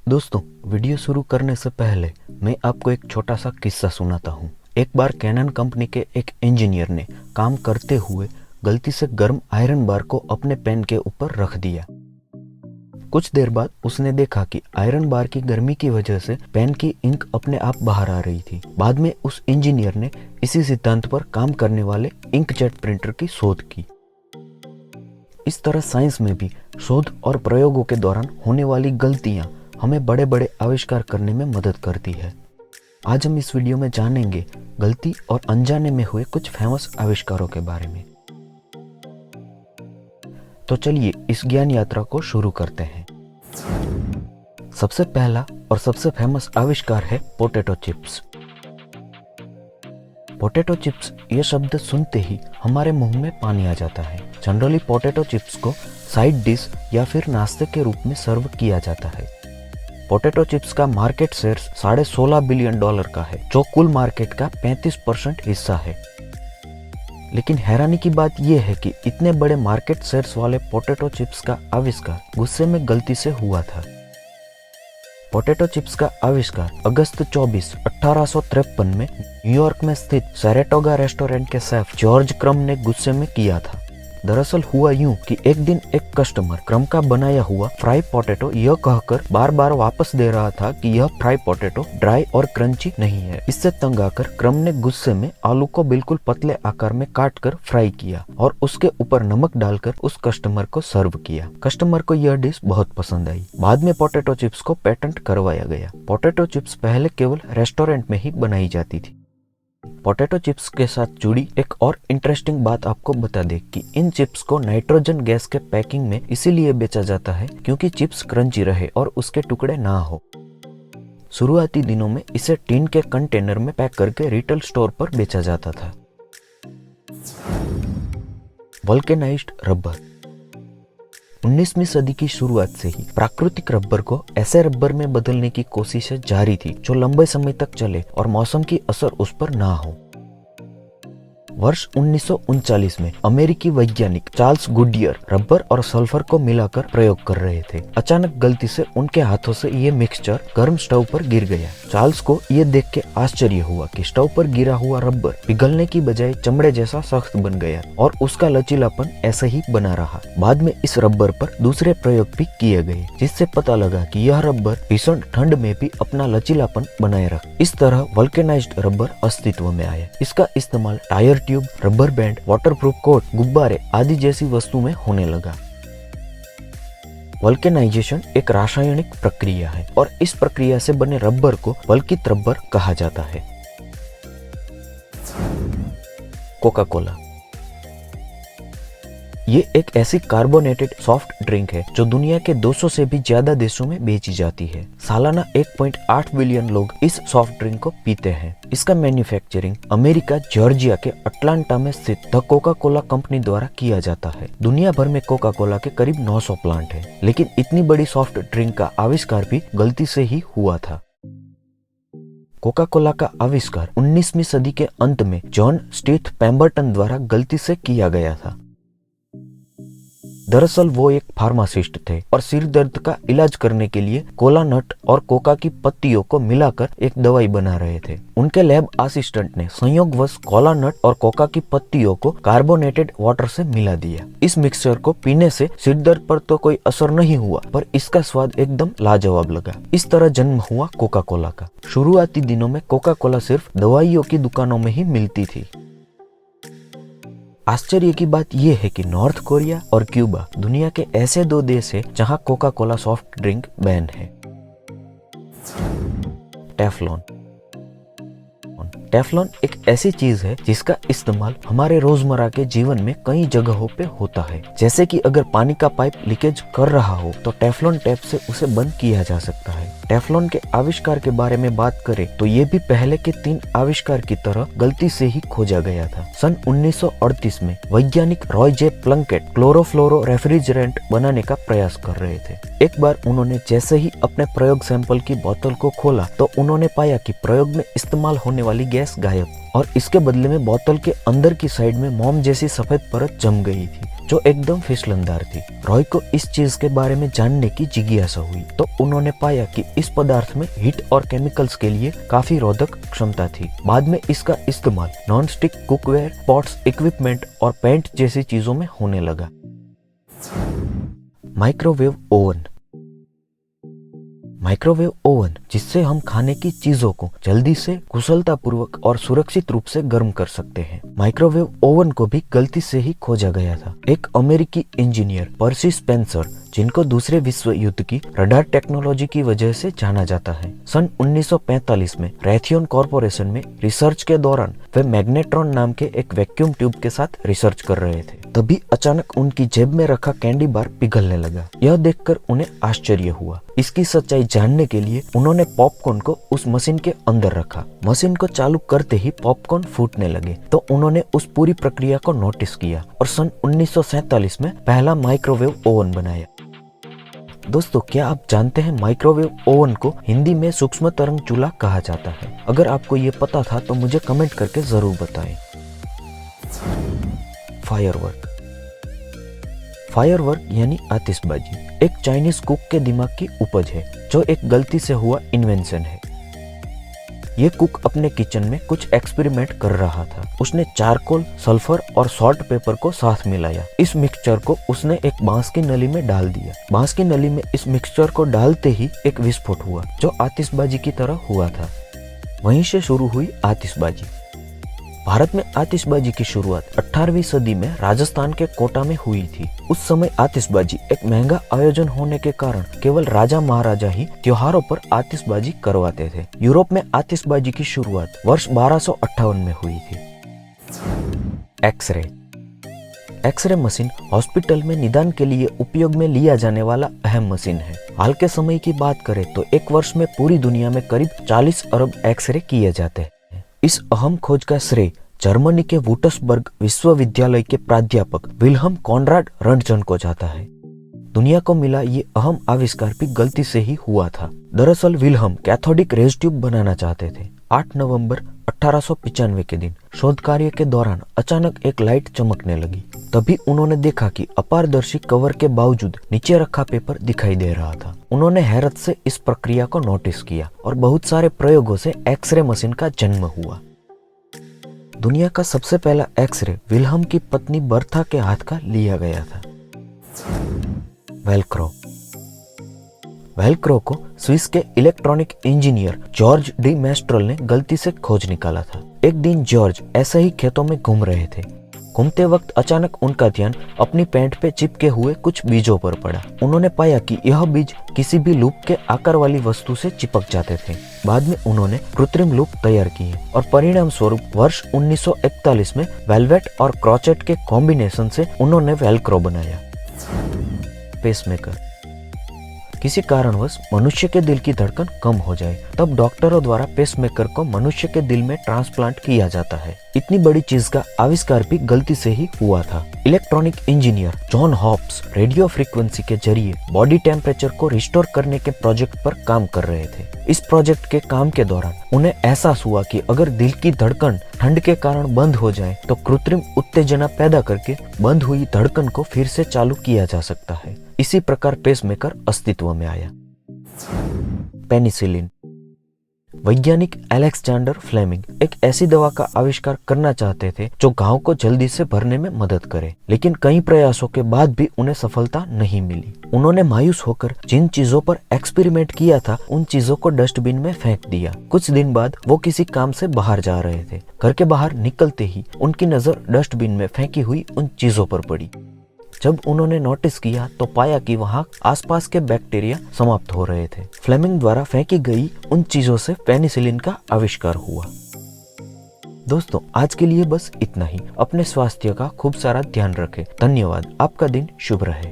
दोस्तों, वीडियो शुरू करने से पहले मैं आपको एक छोटा सा किस्सा सुनाता हूँ। एक बार कैनन कंपनी के एक इंजीनियर ने काम करते हुए गलती से गर्म आयरन बार को अपने पेन के ऊपर रख दिया। कुछ देर बाद उसने देखा कि आयरन बार की गर्मी की वजह से पेन की इंक अपने आप बाहर आ रही थी। बाद में उस इंजीनियर ने इसी सिद्धांत पर काम करने वाले इंकजेट प्रिंटर की शोध की। इस तरह साइंस में भी शोध और प्रयोगों के दौरान होने वाली गलतियां हमें बड़े बड़े आविष्कार करने में मदद करती है। आज हम इस वीडियो में जानेंगे गलती और अनजाने में हुए कुछ फेमस आविष्कारों के बारे में। तो चलिए इस ज्ञान यात्रा को शुरू करते हैं। सबसे पहला और सबसे फेमस आविष्कार है पोटैटो चिप्स। पोटैटो चिप्स ये शब्द सुनते ही हमारे मुंह में पानी आ जाता है। जनरली पोटैटो चिप्स को साइड डिश या फिर नाश्ते के रूप में सर्व किया जाता है। पोटैटो चिप्स का मार्केट शेयर $16.5 बिलियन का है, जो कुल मार्केट का 35% हिस्सा है। लेकिन हैरानी की बात यह है कि इतने बड़े मार्केट शेयर्स वाले पोटैटो चिप्स का आविष्कार गुस्से में गलती से हुआ था। पोटैटो चिप्स का आविष्कार अगस्त 24, 1853 में न्यूयॉर्क में स्थित सैरेटोगा रेस्टोरेंट के शेफ जॉर्ज क्रम ने गुस्से में किया था। दरअसल हुआ यूं कि एक दिन एक कस्टमर क्रम का बनाया हुआ फ्राई पोटैटो यह कहकर बार बार वापस दे रहा था कि यह फ्राई पोटैटो ड्राई और क्रंची नहीं है। इससे तंग आकर क्रम ने गुस्से में आलू को बिल्कुल पतले आकार में काट कर फ्राई किया और उसके ऊपर नमक डालकर उस कस्टमर को सर्व किया। कस्टमर को यह डिश बहुत पसंद आई। बाद में पोटैटो चिप्स को पेटेंट करवाया गया। पोटैटो चिप्स पहले केवल रेस्टोरेंट में ही बनाई जाती थी। पोटैटो चिप्स के साथ जुड़ी एक और इंटरेस्टिंग बात आपको बता दें कि इन चिप्स को नाइट्रोजन गैस के पैकिंग में इसीलिए बेचा जाता है क्योंकि चिप्स क्रंची रहे और उसके टुकड़े ना हो। शुरुआती दिनों में इसे टीन के कंटेनर में पैक करके रिटेल स्टोर पर बेचा जाता था। Vulcanized rubber. 19वीं सदी की शुरुआत से ही प्राकृतिक रबर को ऐसे रबर में बदलने की कोशिशें जारी थी जो लंबे समय तक चले और मौसम की असर उस पर ना हो। वर्ष 1939 में अमेरिकी वैज्ञानिक चार्ल्स गुडियर रबर और सल्फर को मिलाकर प्रयोग कर रहे थे। अचानक गलती से उनके हाथों से ये मिक्सचर गर्म स्टोव पर गिर गया। चार्ल्स को ये देख के आश्चर्य हुआ कि स्टोव पर गिरा हुआ रबर पिघलने की बजाय चमड़े जैसा सख्त बन गया और उसका लचीलापन ऐसे ही बना रहा। बाद में इस रबर पर दूसरे प्रयोग भी किए गए, जिससे पता लगा कि यह रबर भीषण ठंड में भी अपना लचीलापन बनाए रख। इस तरह वल्केनाइज्ड रबर अस्तित्व में आया। इसका इस्तेमाल tyre tube, rubber band, waterproof coat, गुब्बारे आदि जैसी वस्तु में होने लगा। वल्केनाइजेशन एक रासायनिक प्रक्रिया है और इस प्रक्रिया से बने रबर को वल्कित रबर कहा जाता है। Coca Cola. ये एक ऐसी कार्बोनेटेड सॉफ्ट ड्रिंक है जो दुनिया के 200 से भी ज्यादा देशों में बेची जाती है। सालाना 1.8 बिलियन लोग इस सॉफ्ट ड्रिंक को पीते हैं। इसका मैन्युफैक्चरिंग अमेरिका जॉर्जिया के अटलांटा में स्थित द कोका कोला कंपनी द्वारा किया जाता है। दुनिया भर में कोका कोला के करीब 900 प्लांट हैं, लेकिन इतनी बड़ी सॉफ्ट ड्रिंक का आविष्कार भी गलती से ही हुआ था। कोका कोला का आविष्कार 19वीं सदी के अंत में जॉन स्टीथ पेम्बरटन द्वारा गलती से किया गया था। दरअसल वो एक फार्मासिस्ट थे और सिर दर्द का इलाज करने के लिए कोला नट और कोका की पत्तियों को मिलाकर एक दवाई बना रहे थे। उनके लैब असिस्टेंट ने संयोगवश कोला नट और कोका की पत्तियों को कार्बोनेटेड वाटर से मिला दिया। इस मिक्सचर को पीने से सिर दर्द पर तो कोई असर नहीं हुआ, पर इसका स्वाद एकदम लाजवाब लगा। इस तरह जन्म हुआ कोका कोला का। शुरुआती दिनों में कोका कोला सिर्फ दवाइयों की दुकानों में ही मिलती थी। आश्चर्य की बात यह है कि नॉर्थ कोरिया और क्यूबा दुनिया के ऐसे 2 देश हैं जहां Coca Cola soft drink ban है। टेफ्लॉन। टेफ्लॉन एक ऐसी चीज है जिसका इस्तेमाल हमारे रोजमर्रा के जीवन में कई जगहों पे होता है। जैसे कि अगर पानी का पाइप लीकेज कर रहा हो तो टेफ्लॉन टेप से उसे बंद किया जा सकता है। टेफ्लॉन के आविष्कार के बारे में बात करें तो ये भी पहले के 3 आविष्कार की तरह गलती से ही खोजा गया था। सन 1938 में वैज्ञानिक रॉय जे प्लंकेट क्लोरोफ्लोरो रेफ्रिजरेंट बनाने का प्रयास कर रहे थे। एक बार उन्होंने जैसे ही अपने प्रयोग सैंपल की बोतल को खोला तो उन्होंने पाया कि प्रयोग में इस्तेमाल होने वाली गैस गायब और इसके बदले में बोतल के अंदर की साइड में मोम जैसी सफेद परत जम गई थी। जो एकदम फिसलनदार थी। रॉय को इस चीज के बारे में जानने की जिज्ञासा हुई तो उन्होंने पाया कि इस पदार्थ में हीट और केमिकल्स के लिए काफी रोधक क्षमता थी। बाद में इसका इस्तेमाल non stick cookware, pots, equipment और पेंट जैसी चीजों में होने लगा। Microwave oven. माइक्रोवेव ओवन जिससे हम खाने की चीजों को जल्दी से, कुशलतापूर्वक और सुरक्षित रूप से गर्म कर सकते हैं। माइक्रोवेव ओवन को भी गलती से ही खोजा गया था। एक अमेरिकी इंजीनियर पर्सी स्पेंसर, जिनको दूसरे विश्व युद्ध की रडार टेक्नोलॉजी की वजह से जाना जाता है, सन 1945 में रैथियन कॉर्पोरेशन में रिसर्च के दौरान वे मैग्नेट्रॉन नाम के एक वैक्यूम ट्यूब के साथ रिसर्च कर रहे थे। तभी अचानक उनकी जेब में रखा कैंडी बार पिघलने लगा। यह देखकर उन्हें आश्चर्य हुआ। इसकी सच्चाई जानने के लिए उन्होंने पॉपकॉर्न को उस मशीन के अंदर रखा। मशीन को चालू करते ही पॉपकॉर्न फूटने लगे तो उन्होंने उस पूरी प्रक्रिया को नोटिस किया और सन 1947 में पहला माइक्रोवेव ओवन बनाया। दोस्तों, क्या आप जानते हैं माइक्रोवेव ओवन को हिंदी में सूक्ष्म तरंग चूल्हा कहा जाता है? अगर आपको ये पता था तो मुझे कमेंट करके जरूर बताएं। फायरवर्क। फायरवर्क यानी आतिशबाजी एक चाइनीज कुक के दिमाग की उपज है जो एक गलती से हुआ इन्वेंशन है। ये कुक अपने किचन में कुछ एक्सपेरिमेंट कर रहा था। उसने चारकोल, सल्फर और सॉल्ट पेपर को साथ मिलाया। इस मिक्सचर को उसने एक बांस की नली में डाल दिया। बांस की नली में इस मिक्सचर को डालते ही एक विस्फोट हुआ जो आतिशबाजी की तरह हुआ था। वहीं से शुरू हुई आतिशबाजी। भारत में आतिशबाजी की शुरुआत 18वीं सदी में राजस्थान के कोटा में हुई थी। उस समय आतिशबाजी एक महंगा आयोजन होने के कारण केवल राजा महाराजा ही त्योहारों पर आतिशबाजी करवाते थे। यूरोप में आतिशबाजी की शुरुआत वर्ष 1258 में हुई थी। एक्सरे। एक्सरे मशीन हॉस्पिटल में निदान के लिए उपयोग में लिया जाने वाला अहम मशीन है। हाल के समय की बात करें तो एक वर्ष में पूरी दुनिया में करीब 40 अरब एक्सरे किए जाते हैं। इस अहम खोज का श्रेय जर्मनी के वुटर्सबर्ग विश्वविद्यालय के प्राध्यापक विल्हम कॉनराड रंटजन को जाता है। दुनिया को मिला ये अहम आविष्कार भी गलती से ही हुआ था। दरअसल विल्हम कैथोडिक रेज ट्यूब बनाना चाहते थे। 8 नवंबर 1895 के दिन शोध कार्य के दौरान अचानक एक लाइट चमकने लगी। तभी उन्होंने देखा कि अपारदर्शी कवर के बावजूद नीचे रखा पेपर दिखाई दे रहा था। उन्होंने हैरत से इस प्रक्रिया को नोटिस किया और बहुत सारे प्रयोगों से एक्सरे मशीन का जन्म हुआ। दुनिया का सबसे पहला एक्सरे विल्हम की पत्नी बर्था के हाथ का लिया गया था। वेलक्रो। वेलक्रो को स्विस के electronic engineer George D menstrual ने गलती से खोज निकाला था। एक दिन जॉर्ज ऐसे ही खेतों में घूम रहे थे। घूमते वक्त अचानक उनका ध्यान अपनी पैंट पे चिपके हुए कुछ बीजों पर पड़ा। उन्होंने पाया कि यह बीज किसी भी लूप के आकार वाली वस्तु से चिपक जाते थे। बाद में उन्होंने कृत्रिम लूप तैयार किए और परिणाम स्वरूप वर्ष 1941 में वेलवेट और क्रॉचेट के कॉम्बिनेशन से उन्होंने वेलक्रो बनाया। पेसमेकर। किसी कारणवश मनुष्य के दिल की धड़कन कम हो जाए तब डॉक्टरों द्वारा पेसमेकर को मनुष्य के दिल में ट्रांसप्लांट किया जाता है। इतनी बड़ी चीज का आविष्कार भी गलती से ही हुआ था। Electronic engineer John Hobbs radio frequency के जरिए बॉडी टेम्परेचर को रिस्टोर करने के प्रोजेक्ट पर काम कर रहे थे। इस प्रोजेक्ट के काम के दौरान उन्हें एहसास हुआ कि अगर दिल की धड़कन ठंड के कारण बंद हो जाए तो कृत्रिम उत्तेजना पैदा करके बंद हुई धड़कन को फिर से चालू किया जा सकता है। इसी प्रकार पेसमेकर अस्तित्व में आया। पेनिसिलिन। वैज्ञानिक अलेक्जेंडर फ्लेमिंग एक ऐसी दवा का आविष्कार करना चाहते थे जो घाव को जल्दी से भरने में मदद करे, लेकिन कई प्रयासों के बाद भी उन्हें सफलता नहीं मिली। उन्होंने मायूस होकर जिन चीजों पर एक्सपेरिमेंट किया था उन चीजों को डस्टबिन में फेंक दिया। कुछ दिन बाद वो किसी काम से बाहर जा रहे थे। घर के बाहर निकलते ही उनकी नजर डस्टबिन में फेंकी हुई उन चीजों पर पड़ी। जब उन्होंने नोटिस किया तो पाया कि वहां आसपास के बैक्टीरिया समाप्त हो रहे थे। फ्लेमिंग द्वारा फेंकी गई उन चीजों से पेनिसिलिन का आविष्कार हुआ। दोस्तों, आज के लिए बस इतना ही। अपने स्वास्थ्य का खूब सारा ध्यान रखें। धन्यवाद। आपका दिन शुभ रहे।